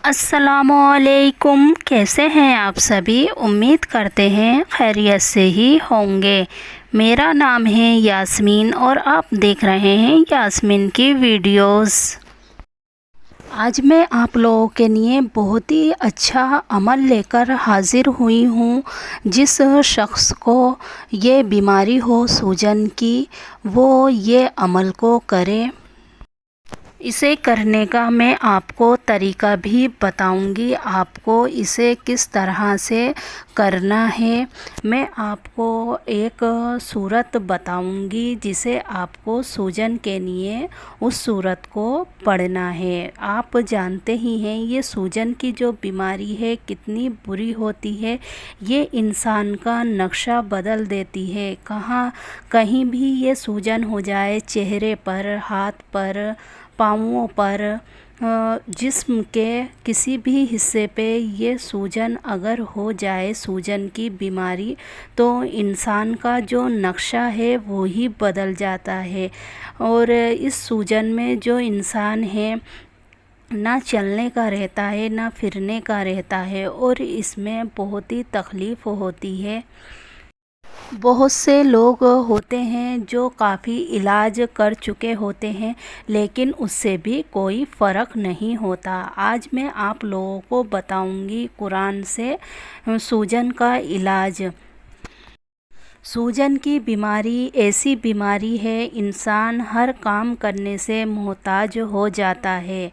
अस्सलामुअलैकुम। कैसे हैं आप सभी? उम्मीद करते हैं खैरियत से ही होंगे। मेरा नाम है यास्मीन और आप देख रहे हैं यास्मीन की वीडियोस। आज मैं आप लोगों के लिए बहुत ही अच्छा अमल लेकर हाजिर हुई हूँ। जिस शख्स को ये बीमारी हो सूजन की, वो ये अमल को करे। इसे करने का मैं आपको तरीका भी बताऊंगी, आपको इसे किस तरह से करना है। मैं आपको एक सूरत बताऊंगी जिसे आपको सूजन के लिए उस सूरत को पढ़ना है। आप जानते ही हैं ये सूजन की जो बीमारी है कितनी बुरी होती है। ये इंसान का नक्शा बदल देती है। कहीं भी ये सूजन हो जाए, चेहरे पर, हाथ पर, पाँवों पर, जिस्म के किसी भी हिस्से पे ये सूजन अगर हो जाए, सूजन की बीमारी, तो इंसान का जो नक्शा है वो ही बदल जाता है। और इस सूजन में जो इंसान है ना चलने का रहता है ना फिरने का रहता है और इसमें बहुत ही तकलीफ़ होती है। बहुत से लोग होते हैं जो काफ़ी इलाज कर चुके होते हैं लेकिन उससे भी कोई फ़र्क नहीं होता। आज मैं आप लोगों को बताऊंगी कुरान से सूजन का इलाज। सूजन की बीमारी ऐसी बीमारी है, इंसान हर काम करने से मोहताज हो जाता है।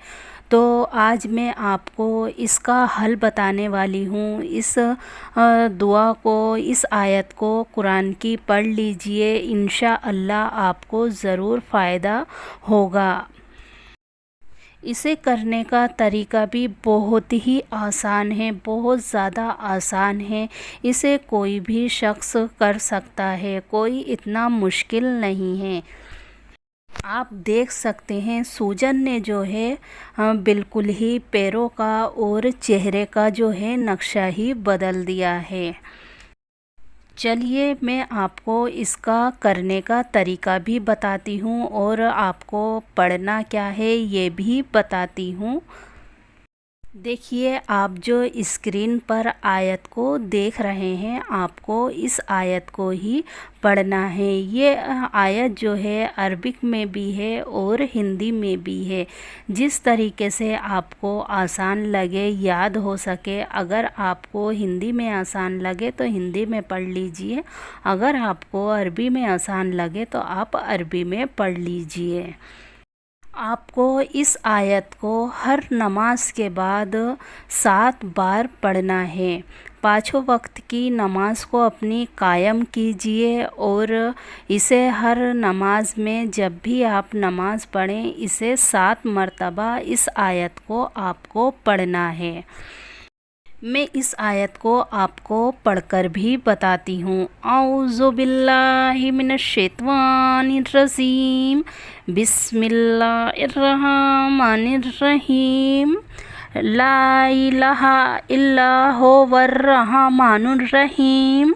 तो आज मैं आपको इसका हल बताने वाली हूँ। इस दुआ को, इस आयत को कुरान की पढ़ लीजिए, इंशाअल्लाह आपको ज़रूर फ़ायदा होगा। इसे करने का तरीका भी बहुत ही आसान है, बहुत ज़्यादा आसान है। इसे कोई भी शख्स कर सकता है, कोई इतना मुश्किल नहीं है। आप देख सकते हैं सूजन ने जो है बिल्कुल ही पैरों का और चेहरे का जो है नक्शा ही बदल दिया है। चलिए मैं आपको इसका करने का तरीका भी बताती हूँ और आपको पढ़ना क्या है ये भी बताती हूँ। देखिए, आप जो स्क्रीन पर आयत को देख रहे हैं, आपको इस आयत को ही पढ़ना है। ये आयत जो है अरबिक में भी है और हिंदी में भी है। जिस तरीके से आपको आसान लगे, याद हो सके। अगर आपको हिंदी में आसान लगे तो हिंदी में पढ़ लीजिए, अगर आपको अरबी में आसान लगे तो आप अरबी में पढ़ लीजिए। आपको इस आयत को हर नमाज के बाद 7 बार पढ़ना है। पाँचों वक्त की नमाज को अपनी कायम कीजिए और इसे हर नमाज में जब भी आप नमाज पढ़ें, इसे 7 मरतबा इस आयत को आपको पढ़ना है। मैं इस आयत को आपको पढ़कर भी बताती हूँ। औज़ु बिल्लाहि मिनश शैतानिर रजीम, बिस्मिल्लाहिर्रहमानिर रहीम, ला इलाहा इल्ला हुवर रहमानुर रहीम।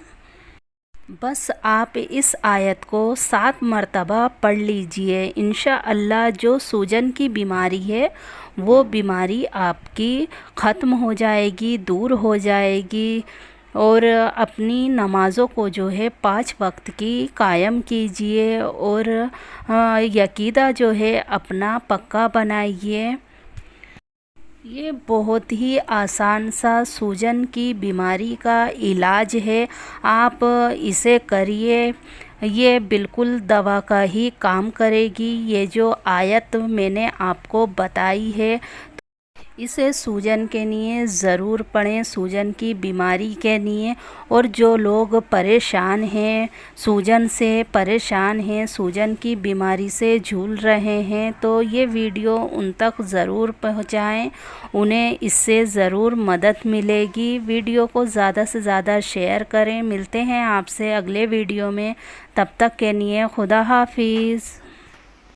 बस आप इस आयत को 7 मरतबा पढ़ लीजिए। इंशाअल्लाह जो सूजन की बीमारी है वो बीमारी आपकी ख़त्म हो जाएगी, दूर हो जाएगी। और अपनी नमाज़ों को जो है 5 वक्त की कायम कीजिए और यकीदा जो है अपना पक्का बनाइए। ये बहुत ही आसान सा सूजन की बीमारी का इलाज है। आप इसे करिए, ये बिल्कुल दवा का ही काम करेगी। ये जो आयत मैंने आपको बताई है, इसे सूजन के लिए ज़रूर पढ़ें, सूजन की बीमारी के लिए। और जो लोग परेशान हैं, सूजन से परेशान हैं, सूजन की बीमारी से झूल रहे हैं, तो ये वीडियो उन तक ज़रूर पहुंचाएं, उन्हें इससे ज़रूर मदद मिलेगी। वीडियो को ज़्यादा से ज़्यादा शेयर करें। मिलते हैं आपसे अगले वीडियो में, तब तक के लिए खुदा हाफिज़।